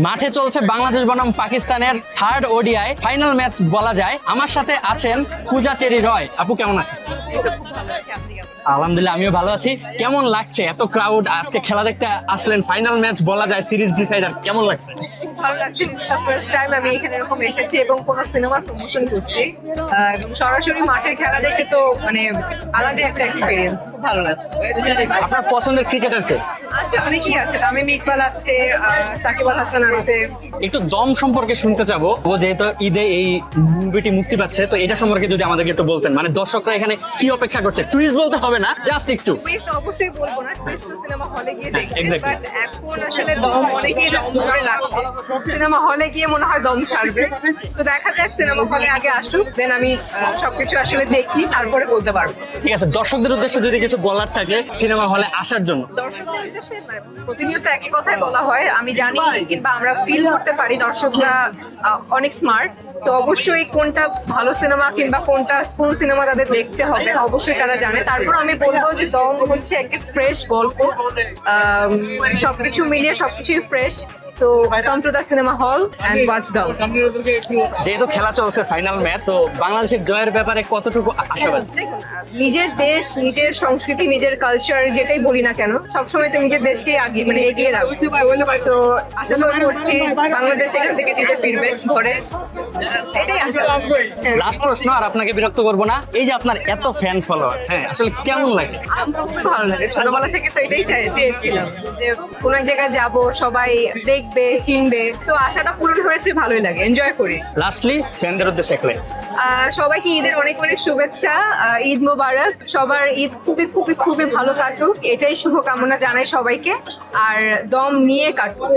মাঠে চলছে বাংলাদেশ বনাম পাকিস্তানের থার্ড ওডিআই ফাইনাল ম্যাচ বলা যায়। আমার সাথে আছেন পূজা চেরি রয়। আপু কেমন আছেন? আলহামদুলিল্লাহ, আমিও ভালো আছি। কেমন লাগছে এত ক্রাউড আজকে খেলা দেখতে আসলেন? ফাইনাল ম্যাচ বলা যায়, সিরিজ ডিসাইডার, কেমন লাগছে? ভালো লাগছে। ফার্স্ট টাইম আমি এখানে এরকম এসেছি এবং কোনো সিনেমার প্রমোশন করছি এবং সরাসরি মাঠের খেলা দেখে তো মানে আলাদা একটা এক্সপিরিয়েন্স, খুব ভালো লাগছে। আপনার পছন্দের ক্রিকেটার কে? আচ্ছা, অনেকেই আছে, তামিম ইকবাল আছে, সাকিব আল হাসান আছে। একটু দম সম্পর্কে শুনতে চাবো। ও যেহেতু ঈদে এই মুভিটি মুক্তি পাচ্ছে, তো এটা সম্পর্কে যদি আমাদেরকে একটু বলতেন, মানে দর্শকরা এখানে কি অপেক্ষা করছে? টুইস্ট বলতে হবে না, জাস্ট একটু। টুইস্ট অবশ্যই বলবো না, টুইস্ট তো সিনেমা হলে গিয়ে দেখবে, Exactly. বাট এখন আসলে দম অনেকেই দম ধরে রাখছে। সিনেমা হলে গিয়ে মনে হয় দম ছাড়বে, তো দেখা যাক সিনেমা হলে আগে আসুক, দেন আমি সবকিছু আসলে দেখি তারপরে বলতে পারবো। ঠিক আছে, দর্শকদের উদ্দেশ্যে যদি কিছু বলার থাকে সিনেমা হলে আসার জন্য। দর্শকদের উদ্দেশ্যে মানে প্রতিনিয়ত একই কথাই বলা হয়, আমি জানি কিংবা আমরা ফিল করতে পারি দর্শকরা অনেক স্মার্ট, তো অবশ্যই কোনটা ভালো সিনেমা কিংবা কোনটা কোন সিনেমা তাদের দেখতে হবে অবশ্যই তারা জানে। তারপর আমি বলবো যে দম হচ্ছে একটা ফ্রেশ গল্প, সবকিছু মিলিয়ে সবকিছুই fresh. So come to the cinema hall and watch Dum. যেহেতু খেলা চলছে ফাইনাল ম্যাচ, তো বাংলাদেশের জয়ের ব্যাপারে কতটুকু আশাবাদী? দেখুন, নিজের দেশ, নিজের সংস্কৃতি, নিজের কালচার যেটাই বলি না কেন, সবসময় তো নিজের দেশকে আগে মানে এগিয়ে রাখবো। তো আশা করছি বাংলাদেশ এখান থেকে জিতে ফিরবে ঘরে, এটাই আশা। লাস্ট প্রশ্ন, আর আপনাকে বিরক্ত করবো না। এই যে আপনার এত ফ্যান ফলোয়ার, হ্যাঁ, আসলে কেমন লাগে? আমার খুবই ভালো লাগে, ছোটবেলা থেকে তো এটাই চেয়েছিলাম যে কোন এক জায়গায় যাব, সবাই দেখবে, চিনবে। তো আশাটা পূরণ হয়েছে, ভালোই লাগে, এনজয় করি। লাস্টলি ফ্যানদের উদ্দেশ্যে একলে। সবাইকে ঈদের অনেক অনেক শুভেচ্ছা, ঈদ মোবারক। সবার ঈদ খুবই খুবই খুবই ভালো কাটুক, এটাই শুভকামনা জানাই সবাইকে। আর দম নিয়ে কাটুক।